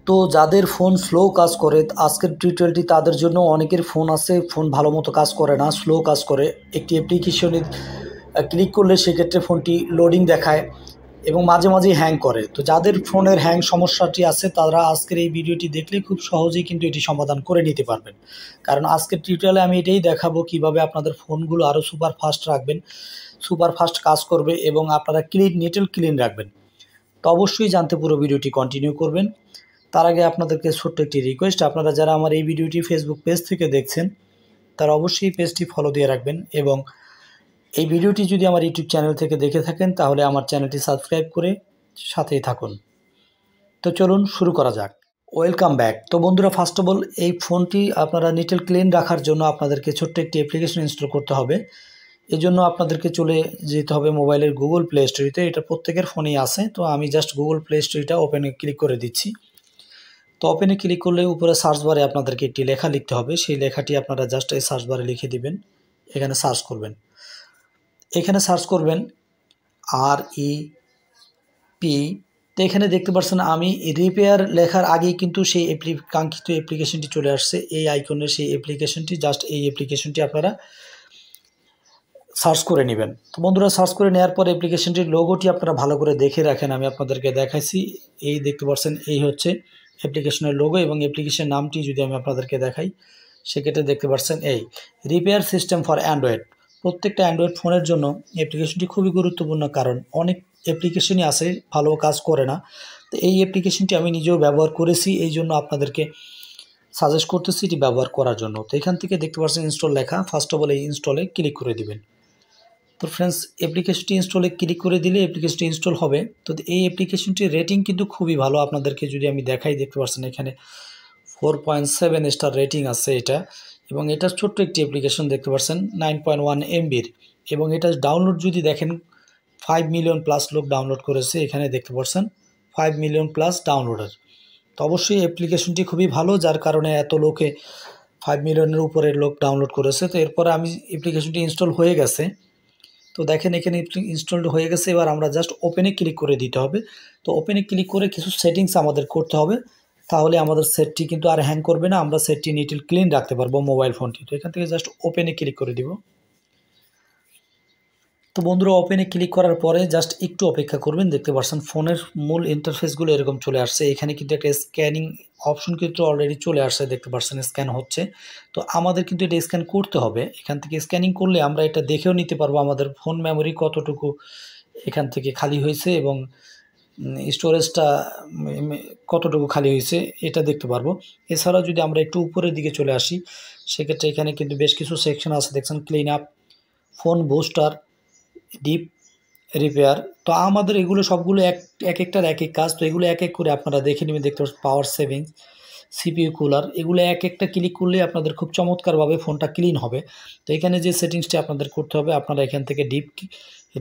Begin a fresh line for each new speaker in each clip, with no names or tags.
তো যাদের phone slow কাজ করে আজকের টিউটোরিয়ালটি তাদের জন্য। অনেকের ফোন আছে ফোন ভালো মতো কাজ করে না, স্লো কাজ করে। একটি অ্যাপ্লিকেশনে ক্লিক করলে সেক্ষেত্রে ফোনটি লোডিং দেখায় এবং মাঝে মাঝেই হ্যাং করে। তো যাদের ফোনের হ্যাং সমস্যাটি আছে তারা আজকের এই ভিডিওটি দেখলে খুব সহজেই কিন্তু এটি সমাধান করে নিতে পারবেন। কারণ আজকের টিউটোরিয়ালে আমি এটাই দেখাবো কিভাবে আপনাদের ফোনগুলো আরও সুপার ফাস্ট রাখবেন, সুপার ফাস্ট কাজ করবে এবং আপনারা নিট অ্যান্ড ক্লিন রাখবেন। তো অবশ্যই জানতে পুরো ভিডিওটি কন্টিনিউ করবেন। তার আগে আপনাদেরকে ছোট্ট একটি রিকোয়েস্ট, আপনারা যারা আমার এই ভিডিওটি ফেসবুক পেজ থেকে দেখছেন তারা অবশ্যই পেজটি ফলো দিয়ে রাখবেন এবং এই ভিডিওটি যদি আমার ইউটিউব চ্যানেল থেকে দেখে থাকেন তাহলে আমার চ্যানেলটি সাবস্ক্রাইব করে সাথেই থাকুন। তো চলুন শুরু করা যাক। Welcome back. তো বন্ধুরা, ফার্স্ট অফ অল এই ফোনটি আপনারা নিট অ্যান্ড ক্লিন রাখার জন্য আপনাদেরকে ছোট্ট একটি অ্যাপ্লিকেশন ইনস্টল করতে হবে। এজন্য আপনাদেরকে চলে যেতে হবে মোবাইলের গুগল প্লে স্টোরিতে। এটা প্রত্যেকের ফোনেই আছে। তো আমি জাস্ট গুগল প্লে স্টোরিটা ওপেনে ক্লিক করে দিচ্ছি। তো ওপেনে ক্লিক করলে উপরে সার্চ বারে আপনাদেরকে একটি লেখা লিখতে হবে। সেই লেখাটি আপনারা জাস্ট এই সার্চ বারে লিখে দিবেন। এখানে সার্চ করবেন, এখানে সার্চ করবেন REP। তো এখানে দেখতে পাচ্ছেন আমি রিপেয়ার লেখার আগেই কিন্তু সেই কাঙ্ক্ষিত অ্যাপ্লিকেশনটি চলে আসছে। এই আইকনের সেই অ্যাপ্লিকেশনটি, জাস্ট এই অ্যাপ্লিকেশনটি আপনারা সার্চ করে নেবেন। তো বন্ধুরা, সার্চ করে নেওয়ার পর অ্যাপ্লিকেশনটির লোগোটি আপনারা ভালো করে দেখে রাখেন। আমি আপনাদেরকে দেখাইছি, এই দেখতে পাচ্ছেন এই হচ্ছে অ্যাপ্লিকেশনের লোগো এবং অ্যাপ্লিকেশন নামটি যদি আমি আপনাদেরকে দেখাই সেক্ষেত্রে দেখতে পাচ্ছেন এই রিপেয়ার সিস্টেম ফর অ্যান্ড্রয়েড। প্রত্যেকটা অ্যান্ড্রয়েড ফোনের জন্য অ্যাপ্লিকেশনটি খুবই গুরুত্বপূর্ণ, কারণ অনেক অ্যাপ্লিকেশনই আছে ভালো কাজ করে না। তো এই অ্যাপ্লিকেশনটি আমি নিজেও ব্যবহার করেছি, এই জন্য আপনাদেরকে সাজেস্ট করতেছি এটি ব্যবহার করার জন্য। তো এখান থেকে দেখতে পাচ্ছেন ইনস্টল লেখা, ফার্স্ট অফ অল এই ইনস্টলে ক্লিক করে দিবেন। তো ফ্রেন্ডস, অ্যাপ্লিকেশনটি ইনস্টলে ক্লিক করে দিলে অ্যাপ্লিকেশনটি ইনস্টল হবে। তো এই অ্যাপ্লিকেশনটির রেটিং কিন্তু খুবই ভালো। আপনাদেরকে যদি আমি দেখাই, দেখতে পাচ্ছেন এখানে 4.7 স্টার রেটিং আছে এটা, এবং এটা ছোট্ট একটি অ্যাপ্লিকেশন দেখতে পাচ্ছেন 9.1 MBর, এবং এটা ডাউনলোড যদি দেখেন 5 মিলিয়ন প্লাস লোক ডাউনলোড করেছে। এখানে দেখতে পাচ্ছেন 5 মিলিয়ন প্লাস ডাউনলোডার। তো অবশ্যই অ্যাপ্লিকেশনটি খুবই ভালো, যার কারণে এত লোকে 5 মিলিয়নের উপরে লোক ডাউনলোড করেছে। তো এরপরে আমি অ্যাপ্লিকেশনটি ইনস্টল হয়ে গেছে। তো দেখেন এখানে ইনস্টলড হয়ে গেছে। এবার আমরা জাস্ট ওপেনে ক্লিক করে দিতে হবে। তো ওপেনে ক্লিক করে কিছু সেটিংস আমাদের করতে হবে, তাহলে আমাদের সেটটি কিন্তু আর হ্যাং করবে না, আমরা সেটটি নিট অ্যান্ড ক্লিন রাখতে পারবো মোবাইল ফোনটি। তো এখান থেকে জাস্ট ওপেনে ক্লিক করে দিব। তো বন্ধুরা, ওপেনে ক্লিক করার পরে জাস্ট একটু অপেক্ষা করবেন। দেখতে পাচ্ছেন ফোনের মূল ইন্টারফেসগুলো এরকম চলে আসছে। এখানে কিন্তু একটা স্ক্যানিং অপশন কিন্তু অলরেডি চলে আসছে, দেখতে পাচ্ছেন স্ক্যান হচ্ছে। তো আমাদের কিন্তু এটা স্ক্যান করতে হবে। এখান থেকে স্ক্যানিং করলে আমরা এটা দেখেও নিতে পারবো আমাদের ফোন মেমোরি কতটুকু এখান থেকে খালি হয়েছে এবং স্টোরেজটা কতটুকু খালি হয়েছে এটা দেখতে পারবো। এছাড়াও যদি আমরা একটু উপরের দিকে চলে আসি সেক্ষেত্রে এখানে কিন্তু বেশ কিছু সেকশন আছে, দেখছেন clean up, phone booster, deep repair. তো আমাদের এগুলো সবগুলো এক একটার এক এক কাজ। তো এগুলো এক এক করে আপনারা দেখে নেবেন। দেখতে পাচ্ছেন পাওয়ার সেভিংস, CPU কুলার, এগুলো এক একটা ক্লিক করলে আপনাদের খুব চমৎকারভাবে ফোনটা ক্লিন হবে। তো এখানে যে সেটিংসটি আপনাদের করতে হবে, আপনারা এখান থেকে ডিপ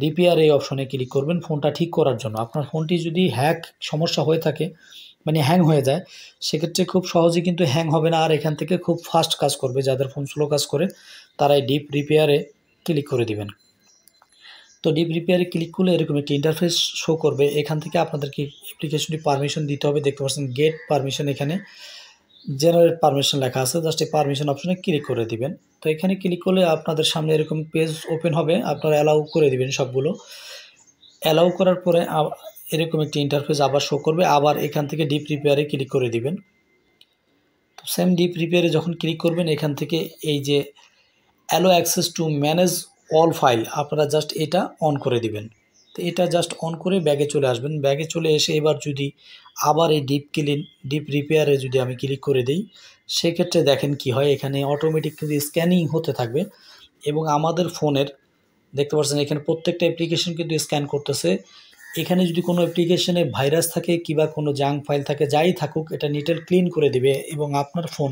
রিপেয়ার এই অপশনে ক্লিক করবেন ফোনটা ঠিক করার জন্য। আপনার ফোনটি যদি সমস্যা হয়ে থাকে, মানে হ্যাং হয়ে যায়, সেক্ষেত্রে খুব সহজে কিন্তু হ্যাং হবে না, আর এখান থেকে খুব ফাস্ট কাজ করবে। যাদের ফোন স্লো কাজ করে তারা এই ডিপ রিপেয়ারে ক্লিক করে দিবেন। তো ডিপ রিপেয়ারে ক্লিক করলে এরকম একটি ইন্টারফেস শো করবে। এখান থেকে আপনাদেরকে অ্যাপ্লিকেশনটি পারমিশন দিতে হবে। দেখতে পাচ্ছেন গেট পারমিশন, এখানে জেনারেট পারমিশন লেখা আছে, জাস্ট এই পারমিশন অপশনে ক্লিক করে দিবেন। তো এখানে ক্লিক করলে আপনাদের সামনে এরকম পেজ ওপেন হবে, আপনারা অ্যালাউ করে দিবেন সবগুলো। অ্যালাউ করার পরে এরকম একটি ইন্টারফেস আবার শো করবে। আবার এখান থেকে ডিপ রিপেয়ারে ক্লিক করে দিবেন। তো সেম ডিপ রিপেয়ারে যখন ক্লিক করবেন, এখান থেকে এই যে allow access to manage all file, আপনারা জাস্ট এটা অন করে দিবেন। তো এটা জাস্ট অন করে ব্যাগে চলে আসবেন। ব্যাগে চলে এসে এবার যদি আবার এই ডিপ রিপেয়ারে যদি আমি ক্লিক করে দিই, সেক্ষেত্রে দেখেন কি হয়, এখানে অটোমেটিক কিন্তু স্ক্যানিং হতে থাকবে এবং আমাদের ফোনের দেখতে পাচ্ছেন এখানে প্রত্যেকটা অ্যাপ্লিকেশন কিন্তু স্ক্যান করতেছে। এখানে যদি কোনো অ্যাপ্লিকেশনে ভাইরাস থাকে কিংবা কোনো জাঙ্ক ফাইল থাকে, যাই থাকুক, এটা নিট অ্যান্ড ক্লিন করে দিবে এবং আপনার ফোন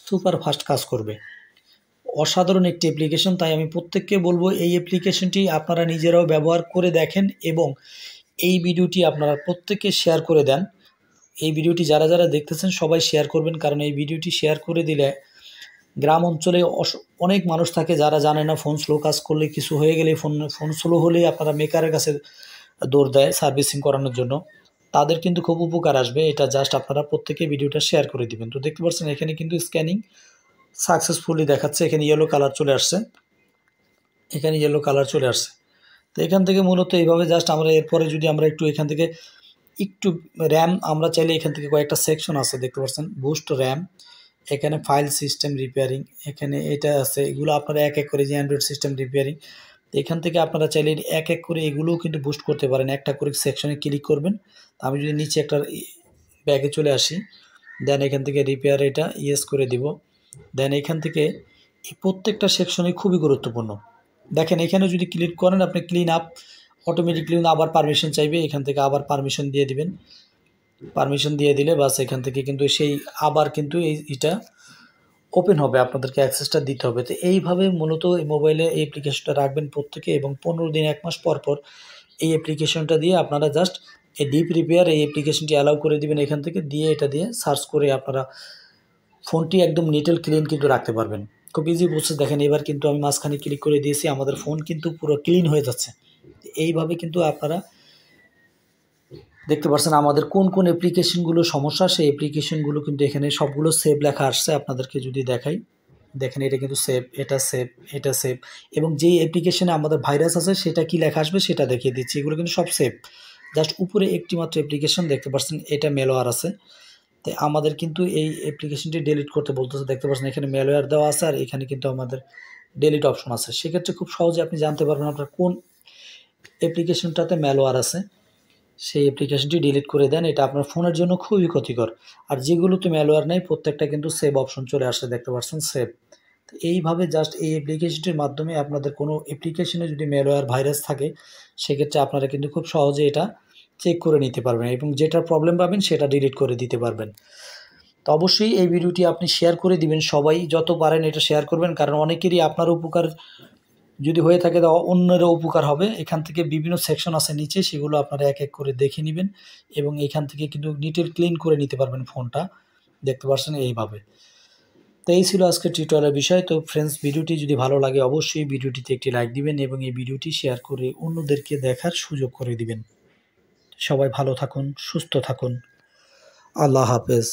সুপার ফাস্ট কাজ করবে। অসাধারণ একটি অ্যাপ্লিকেশন। তাই আমি প্রত্যেককে বলবো এই অ্যাপ্লিকেশনটি আপনারা নিজেরাও ব্যবহার করে দেখেন এবং এই ভিডিওটি আপনারা প্রত্যেককে শেয়ার করে দেন। এই ভিডিওটি যারা যারা দেখতেছেন সবাই শেয়ার করবেন, কারণ এই ভিডিওটি শেয়ার করে দিলে গ্রাম অঞ্চলে অনেক মানুষ থাকে যারা জানে না ফোন স্লো কাজ করলে, কিছু হয়ে গেলে ফোন স্লো হলে আপনারা মেকারের কাছে দৌড় দেয় সার্ভিসিং করানোর জন্য। তাদের কিন্তু খুব উপকার আসবে। এটা জাস্ট আপনারা প্রত্যেকে ভিডিওটা শেয়ার করে দিবেন। তো দেখতে পাচ্ছেন এখানে কিন্তু স্ক্যানিং সাকসেসফুলি দেখাচ্ছে। এখানে ইয়েলো কালার চলে আসছে, এখানে ইয়েলো কালার চলে আসছে। তো এখান থেকে মূলত এইভাবে জাস্ট আমরা এরপরে যদি আমরা একটু এখান থেকে একটু র্যাম আমরা চাইলে এখান থেকে কয়েকটা সেকশন আছে দেখতে পাচ্ছেন, বুস্ট র্যাম, এখানে ফাইল সিস্টেম রিপেয়ারিং, এখানে এটা আছে, এগুলো আপনারা এক এক করে যে অ্যান্ড্রয়েড সিস্টেম রিপেয়ারিং, এখান থেকে আপনারা চাইলে এক এক করে এগুলোও কিন্তু বুস্ট করতে পারেন। একটা করে সেকশনে ক্লিক করবেন। আমি যদি নিচে একটা ব্যাগে চলে আসি, দেন এখান থেকে রিপেয়ার এটা ইয়েস করে দিব। দেন এখান থেকে এই প্রত্যেকটা সেকশনে খুবই গুরুত্বপূর্ণ। দেখেন এখানে যদি ক্লিক করেন আপনি ক্লিন আপ অটোমেটিকলি আবার পারমিশন চাইবে, এখান থেকে আবার পারমিশন দিয়ে দিবেন। পারমিশন দিয়ে দিলে বাস এখান থেকে কিন্তু সেই আবার কিন্তু এটা ওপেন হবে, আপনাদেরকে অ্যাক্সেসটা দিতে হবে। তো এইভাবে মূলত এই মোবাইলে এই অ্যাপ্লিকেশনটা রাখবেন প্রত্যেকে, এবং 15 দিন 1 মাস পর পর এই অ্যাপ্লিকেশনটা দিয়ে আপনারা জাস্ট এই ডিপ রিপেয়ার এই অ্যাপ্লিকেশনটি অ্যালাউ করে দিবেন। এখান থেকে দিয়ে এটা দিয়ে সার্চ করে আপনারা ফোনটি একদম নিট অ্যান্ড ক্লিন কিন্তু রাখতে পারবেন। খুব ইজি প্রসেস। দেখেন এবার কিন্তু আমি মাঝখানে ক্লিক করে দিয়েছি, আমাদের ফোন কিন্তু পুরো ক্লিন হয়ে যাচ্ছে। এইভাবে কিন্তু আপনারা দেখতে পাচ্ছেন আমাদের কোন কোন অ্যাপ্লিকেশনগুলো সমস্যা, সেই অ্যাপ্লিকেশনগুলো কিন্তু এখানে সবগুলো সেভ লেখা আসছে। আপনাদেরকে যদি দেখাই, দেখেন এটা কিন্তু সেভ, এটা সেভ, এটা সেভ, এবং যেই অ্যাপ্লিকেশনে আমাদের ভাইরাস আছে সেটা কি লেখা আসবে সেটা দেখিয়ে দিচ্ছি। এগুলো কিন্তু সব সেভ। জাস্ট উপরে একটি মাত্র অ্যাপ্লিকেশন দেখতে পাচ্ছেন, এটা ম্যালওয়্যার আছে। তাই আমাদের কিন্তু এই অ্যাপ্লিকেশনটি ডিলিট করতে বলতেছে। দেখতে পাচ্ছেন এখানে ম্যালওয়্যার দেওয়া আছে, আর এখানে কিন্তু আমাদের ডিলিট অপশন আছে। সেক্ষেত্রে খুব সহজে আপনি জানতে পারবেন আপনার কোন অ্যাপ্লিকেশনটাতে ম্যালওয়্যার আছে, সেই অ্যাপ্লিকেশনটি ডিলিট করে দেন। এটা আপনার ফোনের জন্য খুবই ক্ষতিকর। আর যেগুলোতে ম্যালওয়্যার নেই প্রত্যেকটা কিন্তু সেভ অপশন চলে আসছে, দেখতে পাচ্ছেন সেভ। তো এইভাবে জাস্ট এই অ্যাপ্লিকেশনটির মাধ্যমে আপনাদের কোনো অ্যাপ্লিকেশনে যদি ম্যালওয়্যার ভাইরাস থাকে সেক্ষেত্রে আপনারা কিন্তু খুব সহজে এটা চেক করে নিতে পারবেন, এবং যেটার প্রবলেম পাবেন সেটা ডিলিট করে দিতে পারবেন। তো অবশ্যই এই ভিডিওটি আপনি শেয়ার করে দিবেন, সবাই যত পারেন এটা শেয়ার করবেন, কারণ অনেকেরই আপনার উপকার যদি হয়ে থাকে তো অন্যেরও উপকার হবে। এখান থেকে বিভিন্ন সেকশন আছে নিচে, সেগুলো আপনারা এক এক করে দেখে নেবেন, এবং এখান থেকে কিন্তু নিট অ্যান্ড ক্লিন করে নিতে পারবেন ফোনটা, দেখতে পাচ্ছেন এইভাবে। তো এই ছিল আজকের টিউটোরিয়ালের বিষয়। তো ফ্রেন্ডস, ভিডিওটি যদি ভালো লাগে অবশ্যই ভিডিওটিতে একটি লাইক দিবেন, এবং এই ভিডিওটি শেয়ার করে অন্যদেরকে দেখার সুযোগ করে দিবেন। সবাই ভালো থাকুন, সুস্থ থাকুন। আল্লাহ হাফেজ।